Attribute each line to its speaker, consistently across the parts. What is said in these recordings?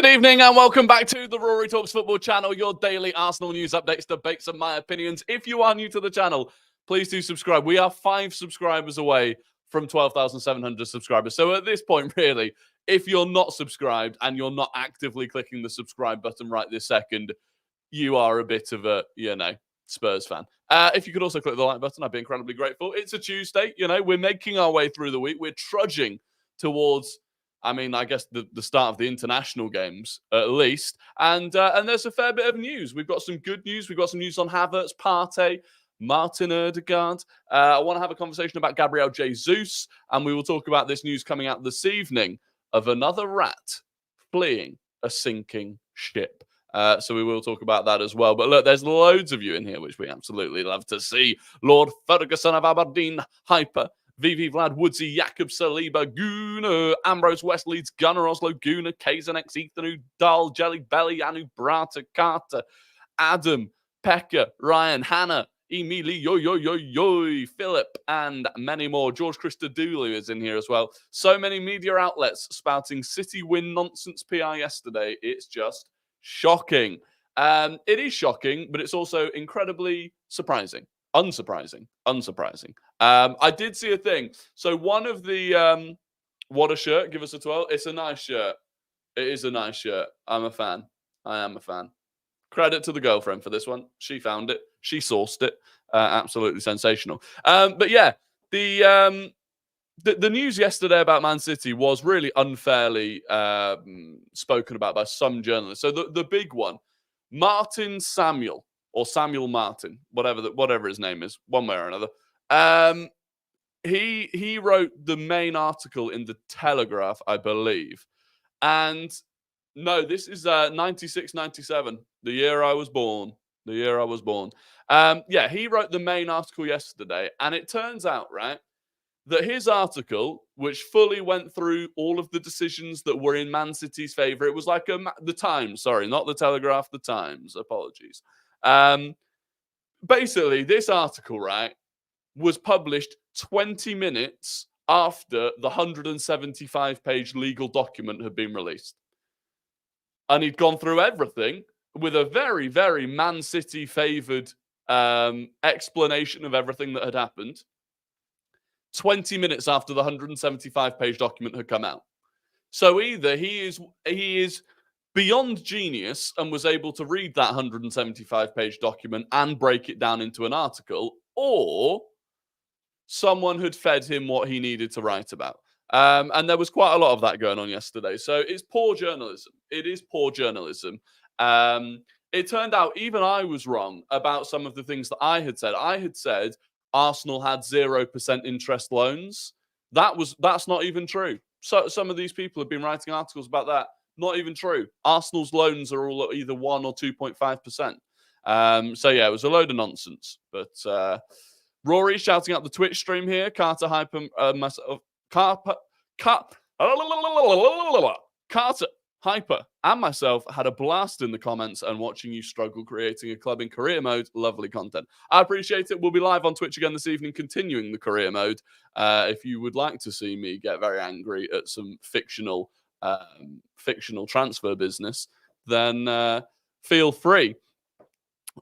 Speaker 1: evening and welcome back to the Rory Talks Football channel, your daily Arsenal news updates, debates and my opinions. If you are new to the channel, please do subscribe. We are 5 subscribers away from 12,700 subscribers. So at this point, really, if you're not subscribed and you're not actively clicking the subscribe button right this second, you are a bit of a, Spurs fan. If you could also click the like button, I'd be incredibly grateful. It's a Tuesday, we're making our way through the week. We're trudging towards, I guess the start of the international games, at least. And there's a fair bit of news. We've got some good news. We've got some news on Havertz, Partey, Martin Ødegaard. I want to have a conversation about Gabriel Jesus. And we will talk about this news coming out this evening of another rat fleeing a sinking ship. So we will talk about that as well. But look, there's loads of you in here, which we absolutely love to see. Lord Ferguson of Aberdeen, Hyper, VV Vlad, Woodsy, Jakob Saliba, Guna, Ambrose West Leeds, Gunnar Oslo, Guna, Kazanex, Ethan Udal, Jelly Belly, Anu Brata, Carter, Adam, Pekka, Ryan, Hannah, Emily, Philip, and many more. George Christodoulou is in here as well. So many media outlets spouting City win nonsense PR yesterday. It's just shocking. It is shocking, but it's also incredibly surprising. Unsurprising. I did see a thing. So one of the what a shirt, give us a 12. It's a nice shirt. It is a nice shirt. I'm a fan. I am a fan. Credit to the girlfriend for this one. She found it. She sourced it. Absolutely sensational. But yeah, the news yesterday about Man City was really unfairly spoken about by some journalists. So the big one, Martin Samuel, or Samuel Martin, whatever his name is, one way or another. He wrote the main article in the Telegraph, I believe. And no, this is 96, 97, the year I was born. Yeah, he wrote the main article yesterday. And it turns out, right, that his article, which fully went through all of the decisions that were in Man City's favour, it was like the Times, sorry, not the Telegraph, the Times, apologies. Basically, this article, right, was published 20 minutes after the 175-page legal document had been released. And he'd gone through everything with a very, very Man City-favoured explanation of everything that had happened. 20 minutes after the 175-page document had come out. So either he is beyond genius and was able to read that 175-page document and break it down into an article, or someone had fed him what he needed to write about. And there was quite a lot of that going on yesterday. So it's poor journalism. It is poor journalism. It turned out even I was wrong about some of the things that I had said. I had said Arsenal had 0% interest loans. That's not even true. So some of these people have been writing articles about that. Not even true. Arsenal's loans are all at either 1 or 2.5%. So yeah, it was a load of nonsense. But Rory shouting out the Twitch stream here. Carter Hyper, Carter Hyper and myself had a blast in the comments and watching you struggle creating a club in career mode. Lovely content. I appreciate it. We'll be live on Twitch again this evening, continuing the career mode. If you would like to see me get very angry at some fictional transfer business, then feel free.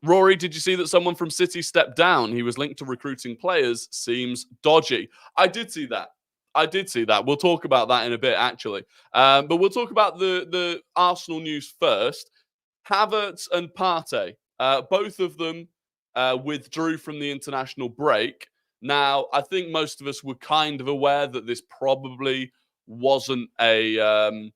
Speaker 1: Rory, did you see that someone from City stepped down? He was linked to recruiting players. Seems dodgy. I did see that. We'll talk about that in a bit, actually. But we'll talk about the Arsenal news first. Havertz and Partey, both of them withdrew from the international break. Now, I think most of us were kind of aware that this probably wasn't a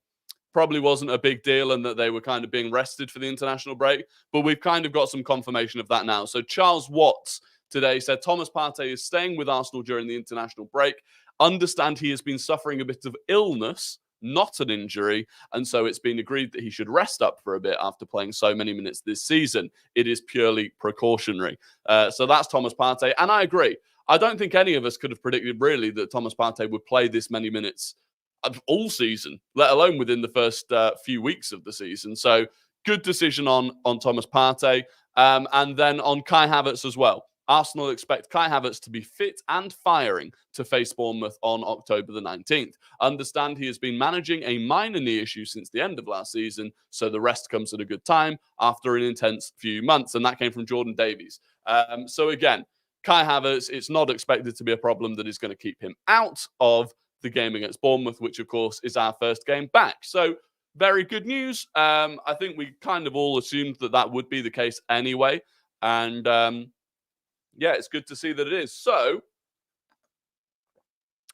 Speaker 1: big deal and that they were kind of being rested for the international break. But we've kind of got some confirmation of that now. So Charles Watts today said Thomas Partey is staying with Arsenal during the international break. Understand he has been suffering a bit of illness, not an injury, and so it's been agreed that he should rest up for a bit after playing so many minutes this season. It is purely precautionary. So that's Thomas Partey, and I agree. I don't think any of us could have predicted really that Thomas Partey would play this many minutes all season, let alone within the first few weeks of the season. So good decision on Thomas Partey, and then on Kai Havertz as well. Arsenal expect Kai Havertz to be fit and firing to face Bournemouth on October the 19th. Understand he has been managing a minor knee issue since the end of last season, so the rest comes at a good time after an intense few months. And that came from Jordan Davies. So again, Kai Havertz, it's not expected to be a problem that is going to keep him out of the game against Bournemouth, which of course is our first game back. So very good news. I think we kind of all assumed that would be the case anyway. And yeah, it's good to see that it is. So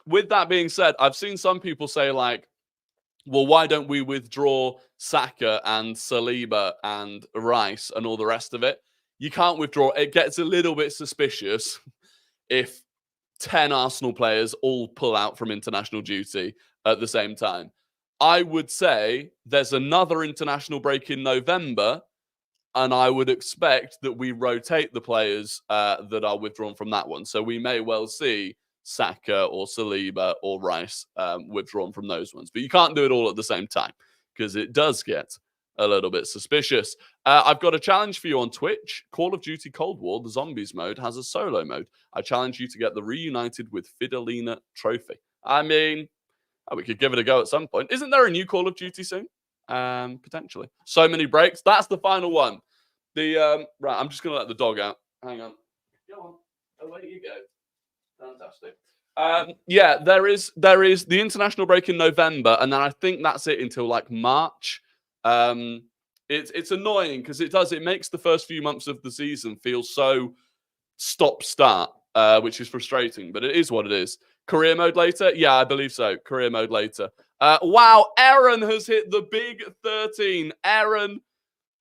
Speaker 1: with that being said, I've seen some people say like, well, why don't we withdraw Saka and Saliba and Rice and all the rest of it? You can't withdraw. It gets a little bit suspicious if 10 Arsenal players all pull out from international duty at the same time. I would say there's another international break in November, and I would expect that we rotate the players that are withdrawn from that one. So we may well see Saka or Saliba or Rice withdrawn from those ones. But you can't do it all at the same time because it does get a little bit suspicious. I've got a challenge for you on Twitch. Call of Duty Cold War, the Zombies mode, has a solo mode. I challenge you to get the Reunited with Fidelina trophy. I mean, we could give it a go at some point. Isn't there a new Call of Duty soon? Potentially. So many breaks. That's the final one. Right, I'm just going to let the dog out. Hang on. Go on. Away you go. Fantastic. Yeah, there is the international break in November, and then I think that's it until like March. It's annoying because it makes the first few months of the season feel so stop-start, which is frustrating, but it is what it is. Career mode later? Yeah, I believe so. Career mode later. Wow, Aaron has hit the big 13. Aaron,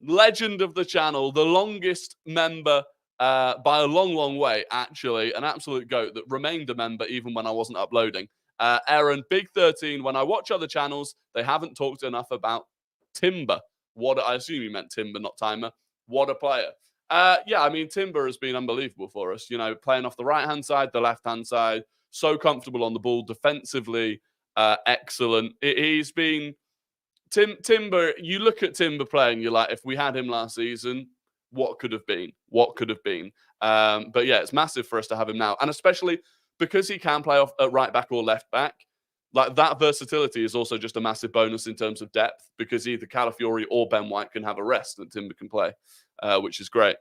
Speaker 1: legend of the channel, the longest member by a long, long way, actually. An absolute goat that remained a member even when I wasn't uploading. Aaron, big 13. When I watch other channels, they haven't talked enough about Timber. I assume you meant Timber, not Timer. What a player. Yeah, I mean, Timber has been unbelievable for us. You know, playing off the right-hand side, the left-hand side, so comfortable on the ball, defensively excellent. He's been... Timber, you look at Timber playing, you're like, if we had him last season, what could have been? What could have been? But yeah, it's massive for us to have him now. And especially because he can play off at right back or left back, like that versatility is also just a massive bonus in terms of depth because either Calafiori or Ben White can have a rest that Timber can play, which is great.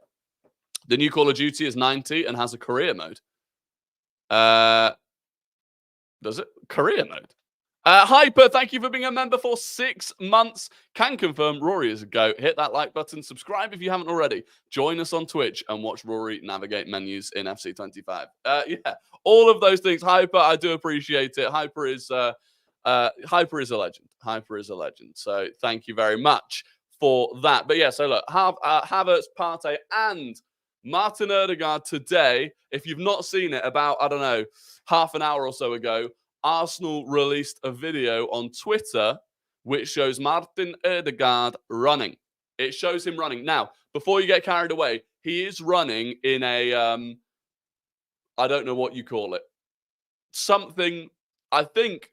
Speaker 1: The new Call of Duty is 90 and has a career mode. Does it? Career mode. Hyper, thank you for being a member for 6 months. Can confirm Rory is a goat. Hit that like button. Subscribe if you haven't already. Join us on Twitch and watch Rory navigate menus in FC25. Yeah, all of those things. Hyper, I do appreciate it. Hyper is a legend. Hyper is a legend. So thank you very much for that. But yeah, so look, Havertz, Partey, and Martin Ødegaard today. If you've not seen it, about, I don't know, half an hour or so ago, Arsenal released a video on Twitter which shows Martin Ødegaard running. It shows him running. Now, before you get carried away, he is running in a, I don't know what you call it. Something, I think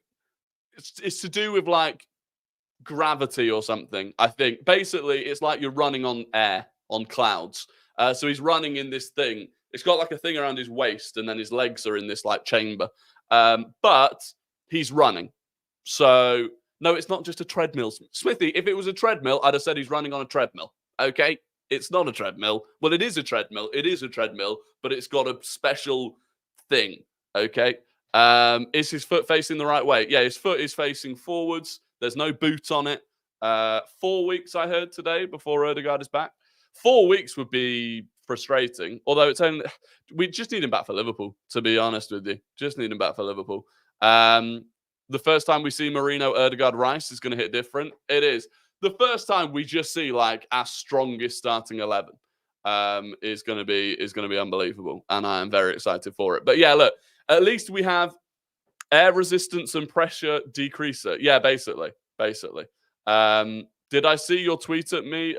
Speaker 1: it's to do with like gravity or something. I think basically it's like you're running on air, on clouds. So he's running in this thing. It's got like a thing around his waist and then his legs are in this like chamber. But he's running. So, no, it's not just a treadmill. Smithy, if it was a treadmill, I'd have said he's running on a treadmill. Okay? It's not a treadmill. Well, it is a treadmill. It is a treadmill, but it's got a special thing. Okay? Is his foot facing the right way? Yeah, his foot is facing forwards. There's no boot on it. 4 weeks, I heard today, before Ødegaard is back. 4 weeks would be frustrating. Although it's only, we just need him back for Liverpool, to be honest with you. Just need him back for Liverpool. The first time we see Marino, Ødegaard, Rice is going to hit different. It is. The first time we just see like our strongest starting 11 is going to be unbelievable, and I am very excited for it. But yeah, look, at least we have air resistance and pressure decreaser. Yeah, basically. Did I see your tweet at me?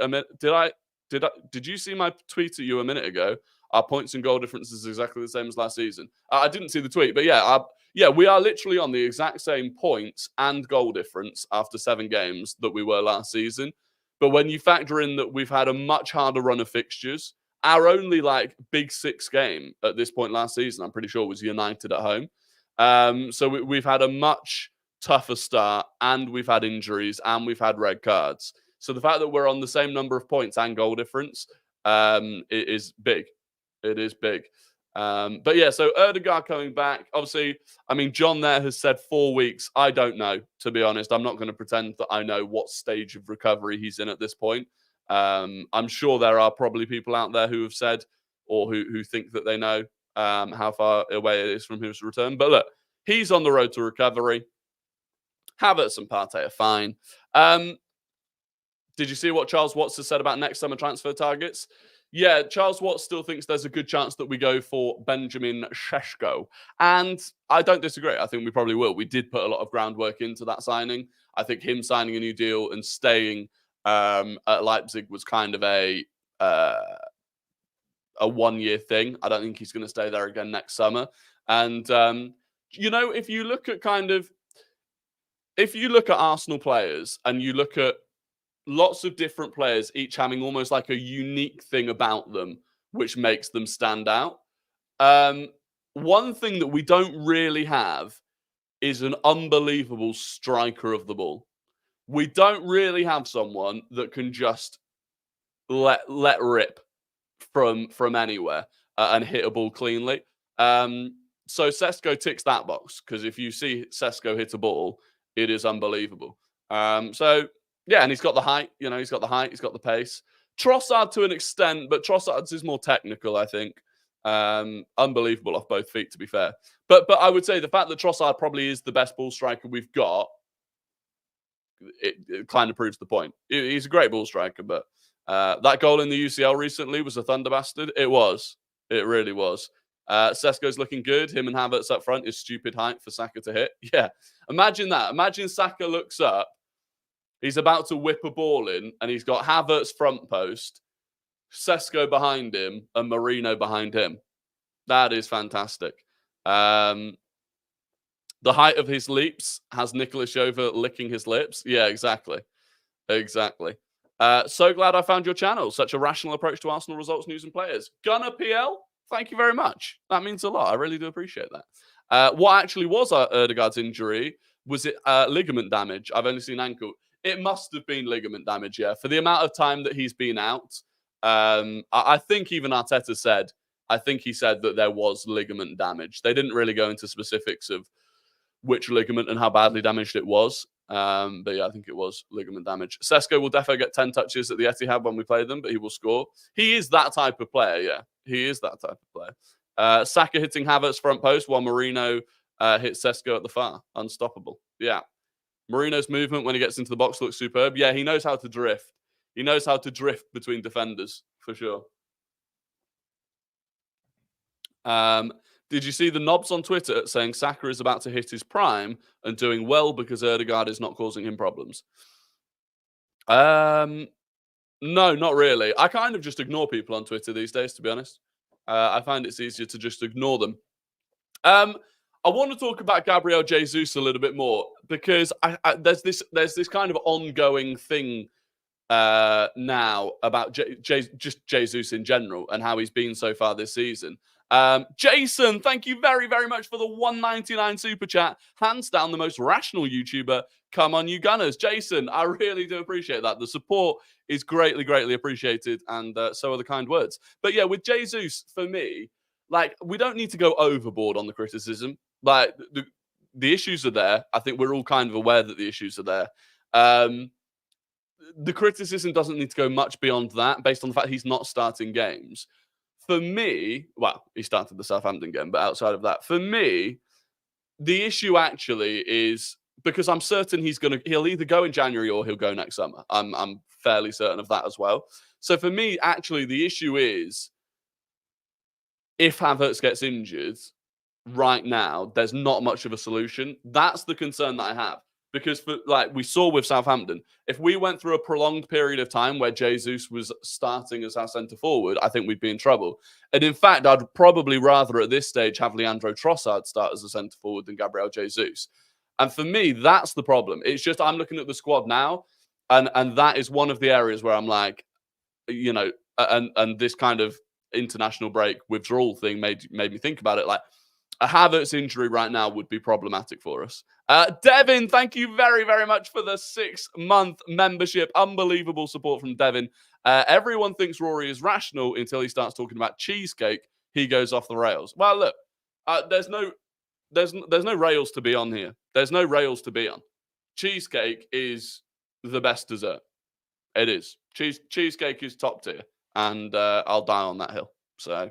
Speaker 1: Did you see my tweet at you a minute ago? Our points and goal difference is exactly the same as last season. I didn't see the tweet, but yeah, we are literally on the exact same points and goal difference after 7 games that we were last season. But when you factor in that we've had a much harder run of fixtures our only like Big Six game at this point last season, I'm pretty sure, was United at home. So we've had a much tougher start, and we've had injuries, and we've had red cards. So the fact that we're on the same number of points and goal difference it is big. It is big. But yeah, so Ødegaard coming back. Obviously, I mean, John there has said 4 weeks. I don't know, to be honest. I'm not going to pretend that I know what stage of recovery he's in at this point. I'm sure there are probably people out there who have said, or who think that they know how far away it is from his return. But look, he's on the road to recovery. Havertz and Partey are fine. Did you see what Charles Watts has said about next summer transfer targets? Yeah, Charles Watts still thinks there's a good chance that we go for Benjamin Sesko. And I don't disagree. I think we probably will. We did put a lot of groundwork into that signing. I think him signing a new deal and staying at Leipzig was kind of a 1-year thing. I don't think he's going to stay there again next summer. And, if you look at Arsenal players and you look at lots of different players, each having almost like a unique thing about them, which makes them stand out. One thing that we don't really have is an unbelievable striker of the ball. We don't really have someone that can just let rip from anywhere and hit a ball cleanly. So Sesko ticks that box, because if you see Sesko hit a ball, it is unbelievable. Yeah, and he's got the height. He's got the height. He's got the pace. Trossard to an extent, but Trossard's is more technical, I think. Unbelievable off both feet, to be fair. But I would say the fact that Trossard probably is the best ball striker we've got, it kind of proves the point. He's a great ball striker, but that goal in the UCL recently was a thunder bastard. It was. It really was. Sesko's looking good. Him and Havertz up front is stupid height for Saka to hit. Yeah, imagine that. Imagine Saka looks up. He's about to whip a ball in, and he's got Havertz front post, Sesko behind him, and Marino behind him. That is fantastic. The height of his leaps has Nicolas Jova licking his lips. Yeah, exactly. Exactly. So glad I found your channel. Such a rational approach to Arsenal results, news, and players. Gunner PL, thank you very much. That means a lot. I really do appreciate that. What actually was Ødegaard's injury? Was it ligament damage? I've only seen ankle. It must have been ligament damage, yeah. For the amount of time that he's been out, I think even Arteta said, he said that there was ligament damage. They didn't really go into specifics of which ligament and how badly damaged it was. But yeah, I think it was ligament damage. Sesko will definitely get 10 touches at the Etihad when we play them, but he will score. He is that type of player, yeah. He is that type of player. Saka hitting Havertz front post while Marino hits Sesko at the far. Unstoppable. Yeah. Marino's movement when he gets into the box looks superb. Yeah, he knows how to drift. He knows how to drift between defenders, for sure. Did you see the knobs on Twitter saying Saka is about to hit his prime and doing well because Ødegaard is not causing him problems? No, not really. I kind of just ignore people on Twitter these days, to be honest. I find it's easier to just ignore them. I want to talk about Gabriel Jesus a little bit more, because there's this kind of ongoing thing now about just Jesus in general and how he's been so far this season. Jason, thank you very, very much for the 199 super chat. Hands down, the most rational YouTuber. Come on, you Gunners. Jason, I really do appreciate that. The support is greatly, greatly appreciated, and so are the kind words. But yeah, with Jesus, for me, like, we don't need to go overboard on the criticism. Like, the issues are there. I think we're all kind of aware that the issues are there. The criticism doesn't need to go much beyond that, based on the fact he's not starting games. For me, well, he started the Southampton game, but outside of that, for me, the issue actually is, because I'm certain he'll either go in January or he'll go next summer. I'm fairly certain of that as well. So for me, actually, the issue is, if Havertz gets injured right now, there's not much of a solution. That's the concern that I have. Because, like we saw with Southampton, if we went through a prolonged period of time where Jesus was starting as our centre forward, I think we'd be in trouble. And in fact, I'd probably rather at this stage have Leandro Trossard start as a centre forward than Gabriel Jesus. And for me, that's the problem. It's just, I'm looking at the squad now, and that is one of the areas where I'm like, and this kind of international break withdrawal thing made me think about it. Like, a Havertz injury right now would be problematic for us. Devin, thank you very, very much for the 6-month membership. Unbelievable support from Devin. Everyone thinks Rory is rational until he starts talking about cheesecake. He goes off the rails. Well, look, there's no rails to be on here. There's no rails to be on. Cheesecake is the best dessert. It is. Cheesecake is top tier, and I'll die on that hill. So,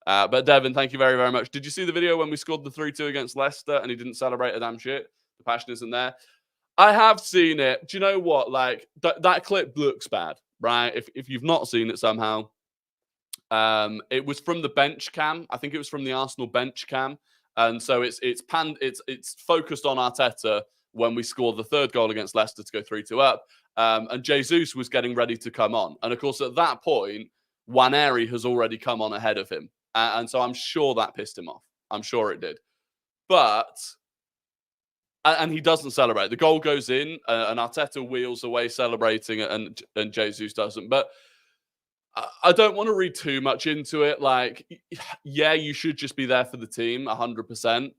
Speaker 1: but Devin, thank you very, very much. Did you see the video when we scored the 3-2 against Leicester and he didn't celebrate a damn shit? The passion isn't there. I have seen it. Do you know what? Like, that clip looks bad, right? If you've not seen it somehow, it was from the bench cam. I think it was from the Arsenal bench cam, and so it's focused on Arteta when we scored the third goal against Leicester to go 3-2 up. And Jesus was getting ready to come on. And of course, at that point, Waneri has already come on ahead of him. And so I'm sure that pissed him off. I'm sure it did. But, and he doesn't celebrate. The goal goes in, and Arteta wheels away celebrating, and Jesus doesn't. But I don't want to read too much into it. Like, yeah, you should just be there for the team, 100%.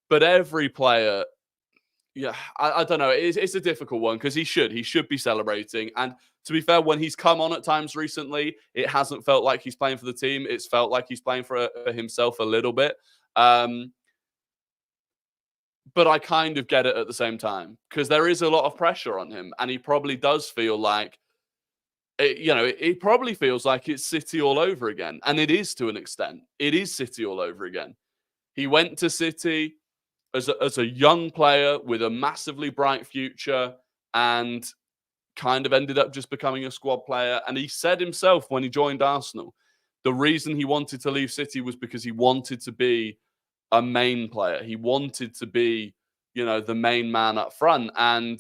Speaker 1: But every player... Yeah, I don't know. It's a difficult one because he should be celebrating. And to be fair, when he's come on at times recently, it hasn't felt like he's playing for the team. It's felt like he's playing for himself a little bit. But I kind of get it at the same time because there is a lot of pressure on him, and he probably does feel like, it probably feels like it's City all over again, and it is to an extent. It is City all over again. He went to City as a young player with a massively bright future and kind of ended up just becoming a squad player. And he said himself when he joined Arsenal, the reason he wanted to leave City was because he wanted to be a main player. He wanted to be, the main man up front. And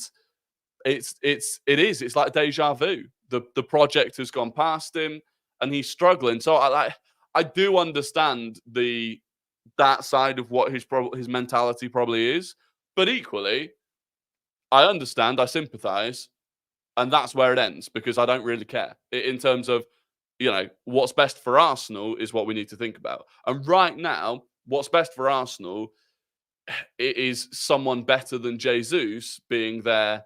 Speaker 1: it is like deja vu. The project has gone past him and he's struggling. So I do understand that side of what his mentality probably is. But equally, I understand, I sympathize, and that's where it ends because I don't really care. In terms of, what's best for Arsenal is what we need to think about. And right now, what's best for Arsenal is someone better than Jesus being there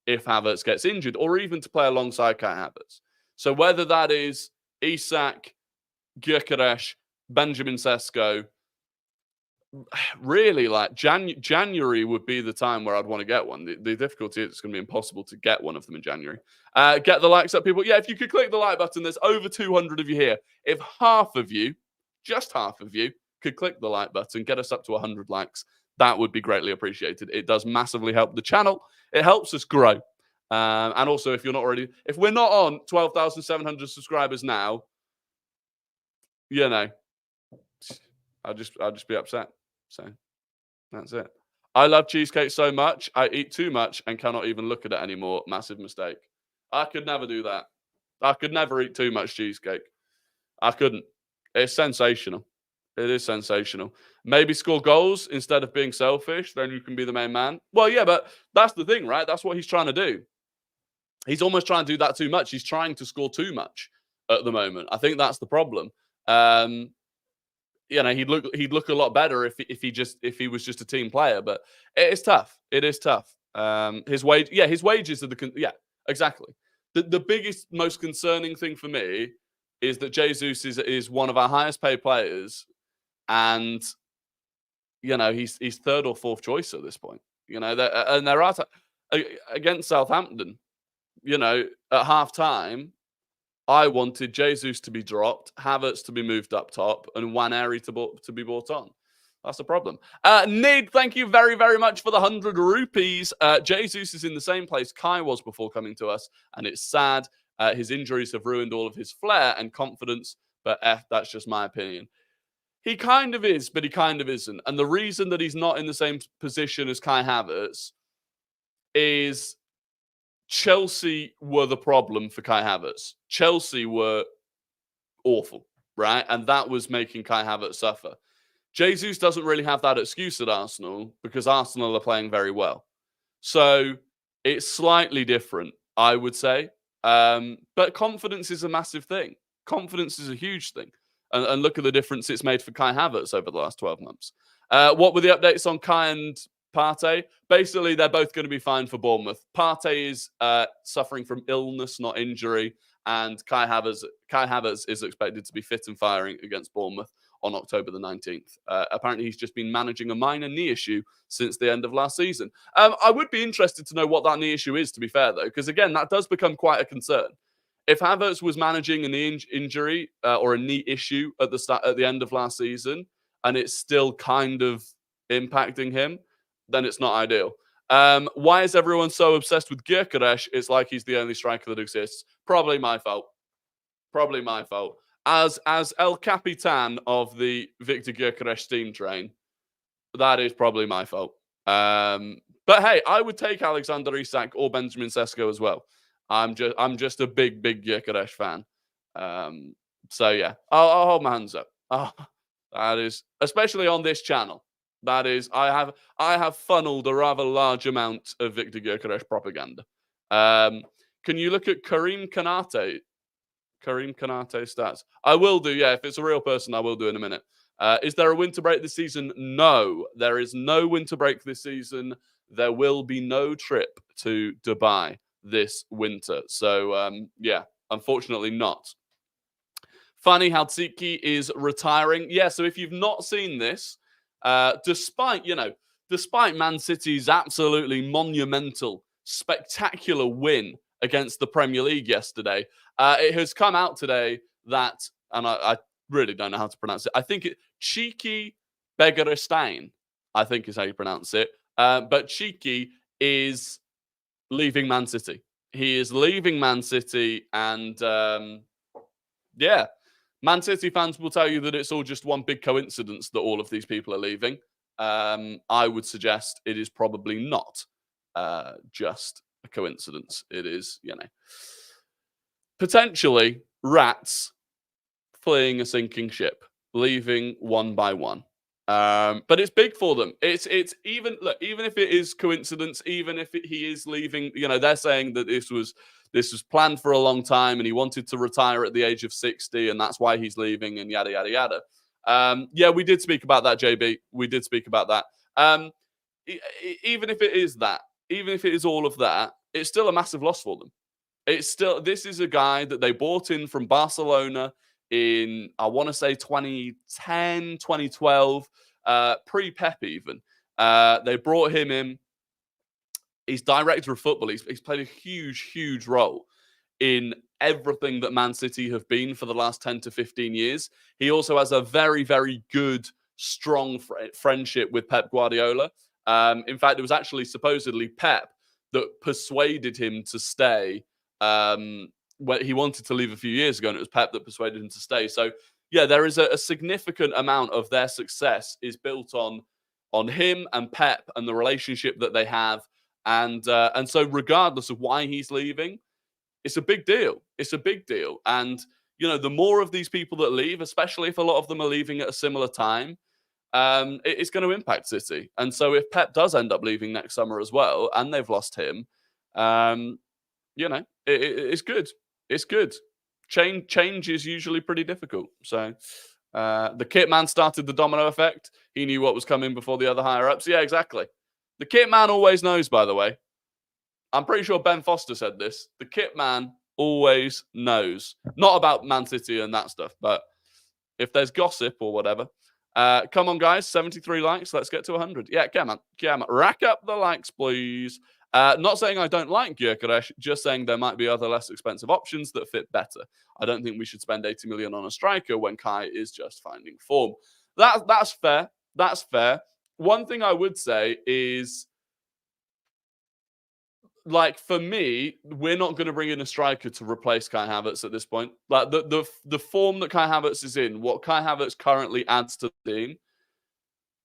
Speaker 1: if Havertz gets injured, or even to play alongside Kai Havertz. So whether that is Isak, Gyökeres, Benjamin Sesko, really, like January would be the time where I'd want to get one. The difficulty is it's going to be impossible to get one of them in January. Get the likes up, people. Yeah, if you could click the like button, there's over 200 of you here. If half of you, just half of you, could click the like button, get us up to 100 likes, that would be greatly appreciated. It does massively help the channel. It helps us grow. And also, if we're not on 12,700 subscribers now, I'll just be upset. So that's it. I love cheesecake so much. I eat too much and cannot even look at it anymore. Massive mistake. I could never do that. I could never eat too much cheesecake. I couldn't. It's sensational. It is sensational. Maybe score goals instead of being selfish. Then you can be the main man. Well, yeah, but that's the thing, right? That's what he's trying to do. He's almost trying to do that too much. He's trying to score too much at the moment. I think that's the problem. He'd look a lot better if he was just a team player, but it is tough. It is tough. His wages are exactly. The biggest, most concerning thing for me is that Jesus is one of our highest paid players, and he's third or fourth choice at this point. And there are against Southampton, at half time, I wanted Jesus to be dropped, Havertz to be moved up top, and Waneri to be brought on. That's the problem. Nid, thank you very, very much for the 100 rupees. Jesus is in the same place Kai was before coming to us, and it's sad. His injuries have ruined all of his flair and confidence, but that's just my opinion. He kind of is, but he kind of isn't. And the reason that he's not in the same position as Kai Havertz is Chelsea were the problem for Kai Havertz. Chelsea were awful, right? And that was making Kai Havertz suffer. Jesus doesn't really have that excuse at Arsenal because Arsenal are playing very well. So it's slightly different, I would say. But confidence is a massive thing. confidence is a huge thing. And look at the difference it's made for Kai Havertz over the last 12 months. What were the updates on Kai and Partey? Basically, they're both going to be fine for Bournemouth. Partey is suffering from illness, not injury. And Kai Havertz is expected to be fit and firing against Bournemouth on October the 19th. Apparently, he's just been managing a minor knee issue since the end of last season. I would be interested to know what that knee issue is, to be fair, though, because, again, that does become quite a concern. If Havertz was managing a knee injury or a knee issue at the end of last season, and it's still kind of impacting him, then it's not ideal. Why is everyone so obsessed with Gyökeres? It's like he's the only striker that exists. Probably my fault. Probably my fault. As El Capitan of the Victor Gyökeres steam train, that is probably my fault. But hey, I would take Alexander Isak or Benjamin Sesko as well. I'm just a big Gyökeres fan. So yeah, I'll hold my hands up. Oh, that is, especially on this channel. That is, I have funneled a rather large amount of Victor Gyökeres propaganda. Can you look at Karim Konate stats? I will do, yeah. If it's a real person, I will do in a minute. Is there a winter break this season? No, there is no winter break this season. There will be no trip to Dubai this winter. So, yeah, unfortunately not. Funny how Tsiki is retiring. Yeah, so if you've not seen this, despite Man City's absolutely monumental, spectacular win against the Premier League yesterday, it has come out today that, and I really don't know how to pronounce it. I think Cheeky Begerstein, I think is how you pronounce it. But Cheeky is leaving Man City. He is leaving Man City, and yeah, Man City fans will tell you that it's all just one big coincidence that all of these people are leaving. I would suggest it is probably not just a coincidence. It is, potentially rats fleeing a sinking ship, leaving one by one. But it's big for them. It's even if it is coincidence, even if he is leaving, they're saying that this was planned for a long time and he wanted to retire at the age of 60 and that's why he's leaving and yada, yada, yada. Yeah, we did speak about that, JB. We did speak about that. Even if it is that, even if it is all of that, it's still a massive loss for them. This is a guy that they bought in from Barcelona in, I want to say 2010, 2012, pre-Pep even. They brought him in. He's director of football. He's played a huge, huge role in everything that Man City have been for the last 10 to 15 years. He also has a very, very good, strong friendship with Pep Guardiola. In fact, it was actually supposedly Pep that persuaded him to stay. When he wanted to leave a few years ago, and it was Pep that persuaded him to stay. So, yeah, there is a significant amount of their success is built on him and Pep and the relationship that they have. And so regardless of why he's leaving, it's a big deal. It's a big deal. And, the more of these people that leave, especially if a lot of them are leaving at a similar time, it's going to impact City. And so if Pep does end up leaving next summer as well, and they've lost him, it's good. It's good. Change is usually pretty difficult. So the kit man started the domino effect. He knew what was coming before the other higher-ups. Yeah, exactly. The kit man always knows, by the way. I'm pretty sure Ben Foster said this. The kit man always knows. Not about Man City and that stuff, but if there's gossip or whatever. Come on, guys. 73 likes. Let's get to 100. Yeah, come on. Rack up the likes, please. Not saying I don't like Gyökeres, just saying there might be other less expensive options that fit better. I don't think we should spend 80 million on a striker when Kai is just finding form. That's fair. That's fair. One thing I would say is, for me, we're not going to bring in a striker to replace Kai Havertz at this point. The form that Kai Havertz is in, what Kai Havertz currently adds to the team,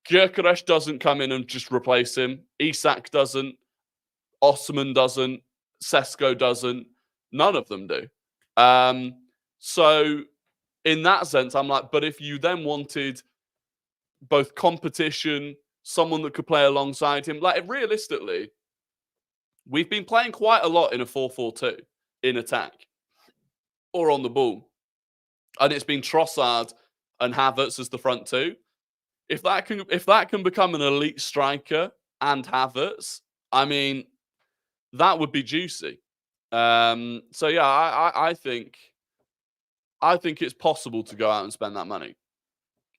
Speaker 1: Gyökeres doesn't come in and just replace him. Isak doesn't. Osman doesn't. Sesko doesn't. None of them do. So in that sense, I'm like, but if you then wanted both competition, someone that could play alongside him, realistically, we've been playing quite a lot in a 4-4-2 in attack or on the ball. and it's been Trossard and Havertz as the front two. If that can become an elite striker and Havertz, I mean, that would be juicy. So yeah, I think it's possible to go out and spend that money.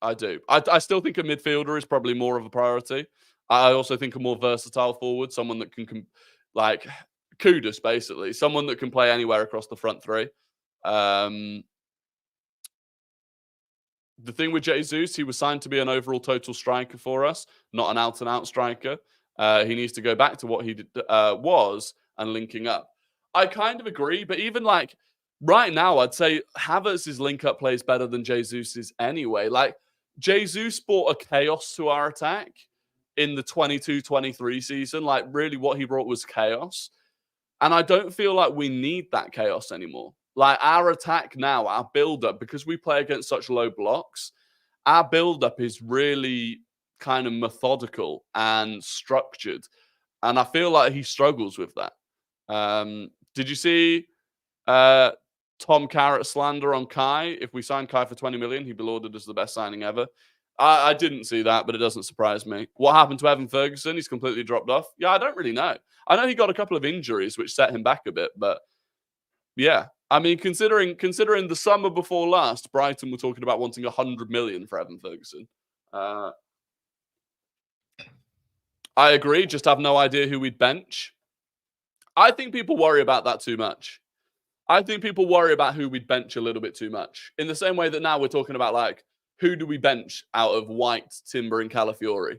Speaker 1: I do. I still think a midfielder is probably more of a priority. I also think a more versatile forward, someone that can like Kudus, basically, someone that can play anywhere across the front three. The thing with Jesus, he was signed to be an overall total striker for us, not an out-and-out striker. He needs to go back to what he was and linking up. I kind of agree, but even like right now, I'd say Havertz's link-up plays better than Jesus's anyway. Like, Jesus brought a chaos to our attack in the 22-23 season. Like, really what he brought was chaos. And I don't feel like we need that chaos anymore. Like, our attack now, our build-up, because we play against such low blocks, our build-up is really kind of methodical and structured. And I feel like he struggles with that. Did you see Tom Carrot slander on Kai? If we sign Kai for 20 million, he'd be lauded as the best signing ever. I didn't see that, but it doesn't surprise me. What happened to Evan Ferguson? He's completely dropped off. Yeah, I don't really know. I know he got a couple of injuries, which set him back a bit, but yeah. I mean, considering the summer before last, Brighton were talking about wanting 100 million for Evan Ferguson. I agree. Just have no idea who we'd bench. I think people worry about that too much. I think people worry about who we'd bench a little bit too much. In the same way that now we're talking about, like, who do we bench out of White, Timber, and Calafiori?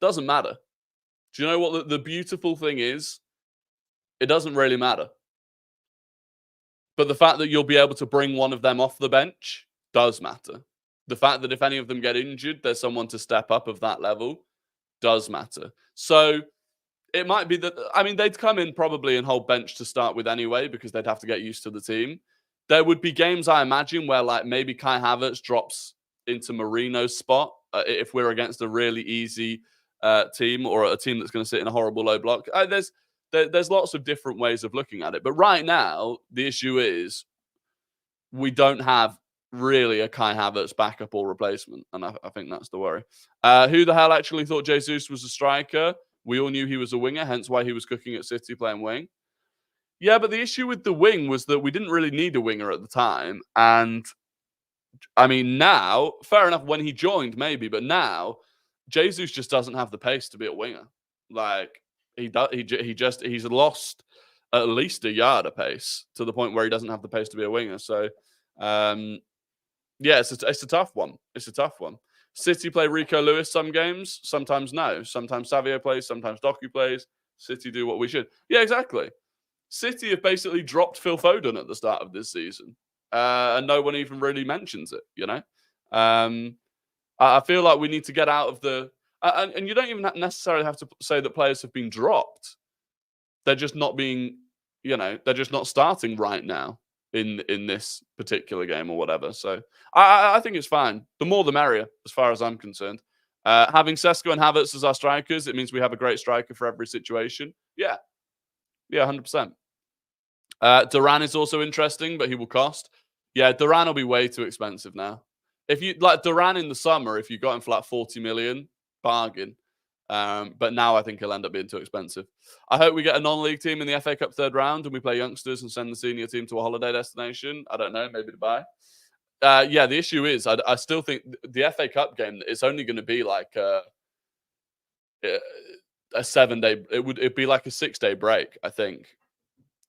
Speaker 1: Doesn't matter. Do you know what the beautiful thing is? It doesn't really matter. But the fact that you'll be able to bring one of them off the bench does matter. The fact that if any of them get injured, there's someone to step up of that level does matter. So it might be that, I mean, they'd come in probably and hold bench to start with anyway, because they'd have to get used to the team. There would be games, I imagine, where like maybe Kai Havertz drops into Marino's spot if we're against a really easy team, or a team that's going to sit in a horrible low block. There's lots of different ways of looking at it. But right now, the issue is we don't have really a Kai Havertz backup or replacement. And I think that's the worry. Who the hell actually thought Jesus was a striker? We all knew he was a winger, hence why he was cooking at City playing wing. Yeah, but the issue with the wing was that we didn't really need a winger at the time. And I mean, now, fair enough, when he joined, maybe, but now Jesus just doesn't have the pace to be a winger. Like, he's lost at least a yard of pace to the point where he doesn't have the pace to be a winger. So, yeah, it's a tough one. It's a tough one. City play Rico Lewis some games, sometimes no. Sometimes Savio plays, sometimes Doku plays. City do what we should. Yeah, exactly. City have basically dropped Phil Foden at the start of this season. And no one even really mentions it, you know? I feel like we need to get out of the... And you don't even necessarily have to say that players have been dropped. They're just not being, you know, they're just not starting right now in this particular game or whatever. So I think it's fine. The more the merrier, as far as I'm concerned. Having Sesko and Havertz as our strikers, it means we have a great striker for every situation. Yeah. Yeah, 100%. Duran is also interesting, but he will cost. Yeah, Duran will be way too expensive now. If you like Duran in the summer, if you got him for like 40 million, bargain. But now I think he'll end up being too expensive. I hope we get a non-league team in the FA Cup third round and we play youngsters and send the senior team to a holiday destination. I don't know, maybe Dubai. Yeah, the issue is I still think the FA Cup game, it's only going to be like a 7-day. It'd be like a 6-day break, I think,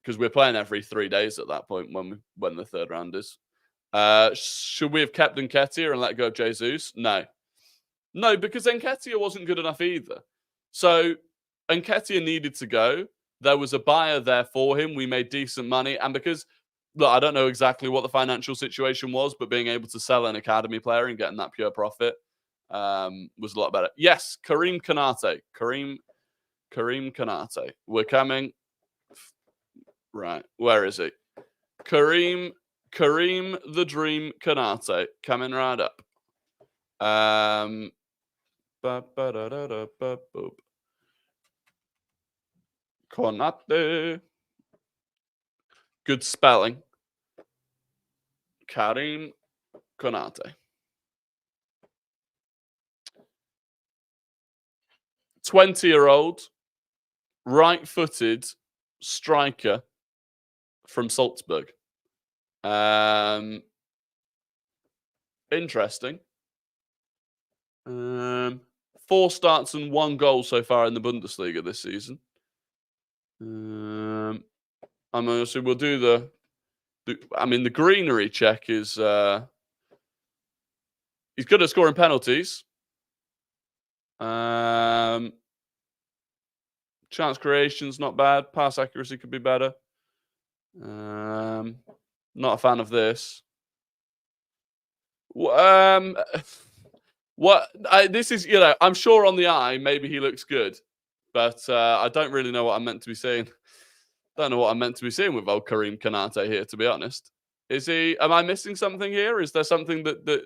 Speaker 1: because we're playing every 3 days at that point when the third round is. Should we have kept Nketiah and let go of Jesus? No, because Nketiah wasn't good enough either. So Nketiah needed to go. There was a buyer there for him. We made decent money. And because, look, I don't know exactly what the financial situation was, but being able to sell an academy player and getting that pure profit was a lot better. Yes, Karim Konate. Karim Konate. We're coming. Right, where is he? Karim the Dream Konate. Coming right up. Konate. Good spelling. Karim Konate. 20-year-old, right-footed striker from Salzburg. Interesting. 4 starts and 1 goal so far in the Bundesliga this season. I mean, so we'll do the greenery check is he's good at scoring penalties. Chance creation's not bad. Pass accuracy could be better. Not a fan of this. This is, I'm sure on the eye, maybe he looks good, but I don't really know what I'm meant to be saying. Don't know what I'm meant to be seeing with old Karim Konate here, to be honest. Am I missing something here? Is there something that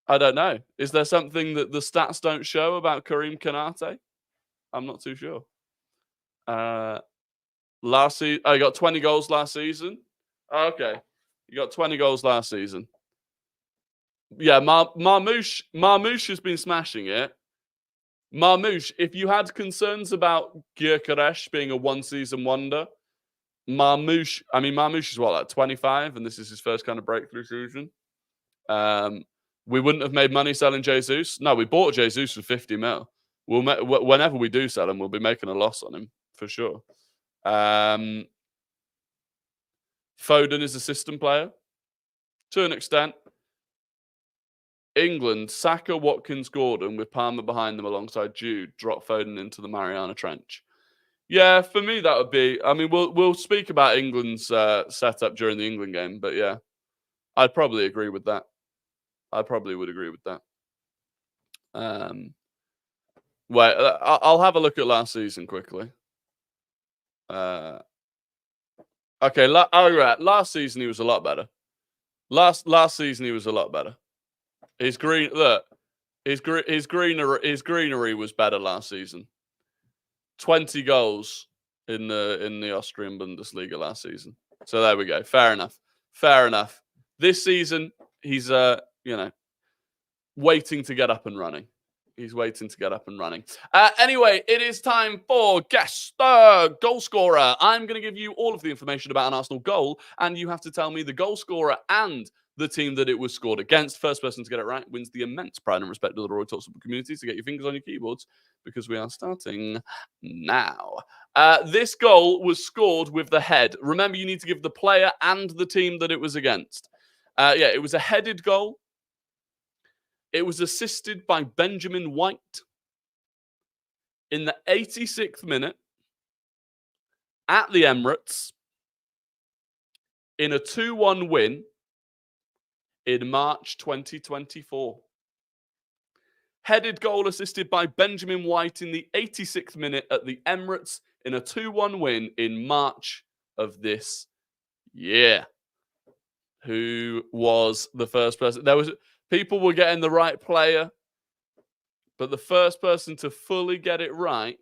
Speaker 1: I don't know? Is there something that the stats don't show about Karim Konate? I'm not too sure. Last season, he got 20 goals last season. Okay. You got 20 goals last season. Yeah, Marmoush has been smashing it. Marmoush, if you had concerns about Gyökeres being a one-season wonder, Marmoush is what, like 25, and this is his first kind of breakthrough season. We wouldn't have made money selling Jesus. No, we bought Jesus for 50 mil. Whenever we do sell him, we'll be making a loss on him, for sure. Foden is a system player, to an extent. England, Saka, Watkins, Gordon, with Palmer behind them alongside Jude, drop Foden into the Mariana Trench. Yeah, for me that would be. I mean, we'll speak about England's setup during the England game, but yeah, I'd probably agree with that. I probably would agree with that. Wait, I'll have a look at last season quickly. Okay, last season he was a lot better. Last season he was a lot better. His greenery was better last season. 20 goals in the Austrian Bundesliga last season. So there we go. Fair enough. This season he's waiting to get up and running. Anyway, it is time for Guess the Goal Scorer. I'm going to give you all of the information about an Arsenal goal, and you have to tell me the goal scorer and the team that it was scored against. First person to get it right wins the immense pride and respect of the Rory Talks Football community. So get your fingers on your keyboards because we are starting now. This goal was scored with the head. Remember, you need to give the player and the team that it was against. It was a headed goal. It was assisted by Benjamin White in the 86th minute at the Emirates in a 2-1 win in March 2024. Headed goal assisted by Benjamin White in the 86th minute at the Emirates in a 2-1 win in March of this year. Who was the first person? People were getting the right player, but the first person to fully get it right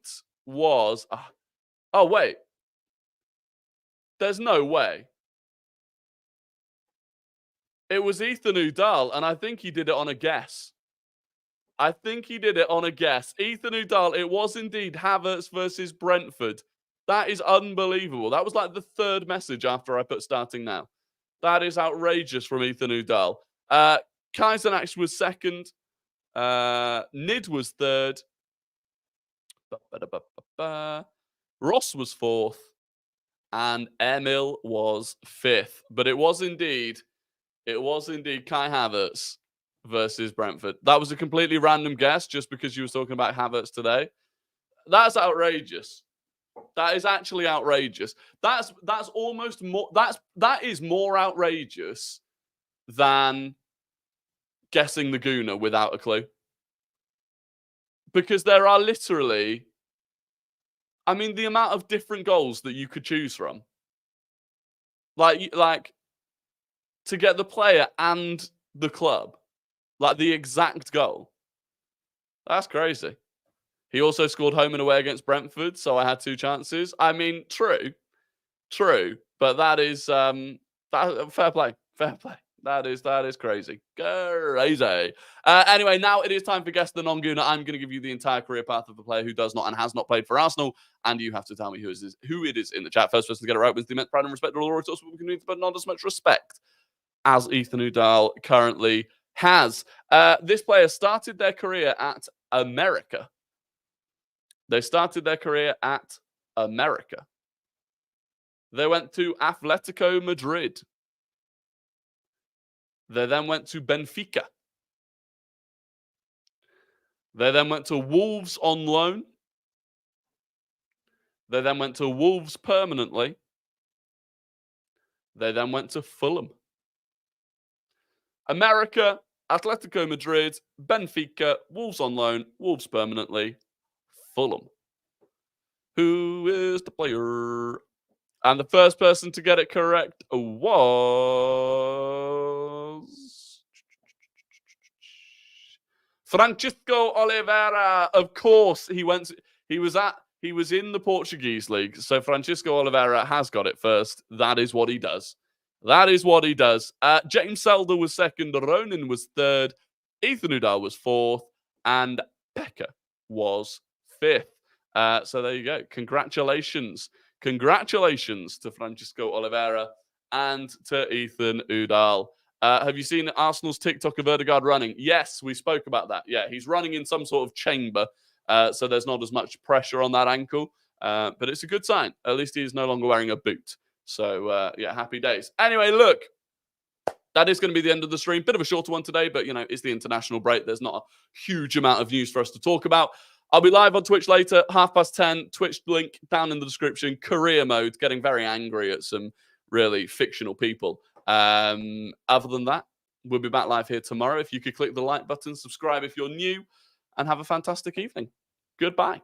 Speaker 1: was... Oh, wait. There's no way. It was Ethan Ødegaard, and I think he did it on a guess. Ethan Ødegaard, it was indeed Havertz versus Brentford. That is unbelievable. That was like the third message after I put starting now. That is outrageous from Ethan Ødegaard. Kaisernacht was second. Nid was third. Ross was fourth. And Emil was fifth. But it was indeed Kai Havertz versus Brentford. That was a completely random guess just because you were talking about Havertz today. That's outrageous. That is actually outrageous. That's almost more. That is more outrageous than guessing the Gooner without a clue. Because there are literally, the amount of different goals that you could choose from. Like to get the player and the club, like the exact goal. That's crazy. He also scored home and away against Brentford, so I had 2 chances. True, but that is fair play. That is crazy. Crazy. Anyway, now it is time for Guess the Non-Gooner. I'm going to give you the entire career path of the player who does not and has not played for Arsenal, and you have to tell me who it is in the chat. First person to get it right wins the immense pride and respect of all the RoryTalksFootball community, but not as much respect as Ethan Ødegaard currently has. This player started their career at America. They started their career at America. They went to Atletico Madrid. They then went to Benfica. They then went to Wolves on loan. They then went to Wolves permanently. They then went to Fulham. America, Atletico Madrid, Benfica, Wolves on loan, Wolves permanently, Fulham. Who is the player? And the first person to get it correct was Francisco Oliveira. Of course, he was in the Portuguese league. So Francisco Oliveira has got it first. That is what he does. James Selder was second. Ronan was third. Ethan Ødegaard was fourth. And Pekka was fifth. So there you go. Congratulations. Congratulations to Francisco Oliveira and to Ethan Ødegaard. Have you seen Arsenal's TikTok of Ødegaard running? Yes, we spoke about that. Yeah, he's running in some sort of chamber, so there's not as much pressure on that ankle. But it's a good sign. At least he's no longer wearing a boot. So, yeah, happy days. Anyway, look, that is going to be the end of the stream. Bit of a shorter one today, but, it's the international break. There's not a huge amount of news for us to talk about. I'll be live on Twitch later, 10:30. Twitch link down in the description. Career mode, getting very angry at some really fictional people. Other than that, we'll be back live here tomorrow. If you could click the like button, subscribe if you're new, and have a fantastic evening. Goodbye.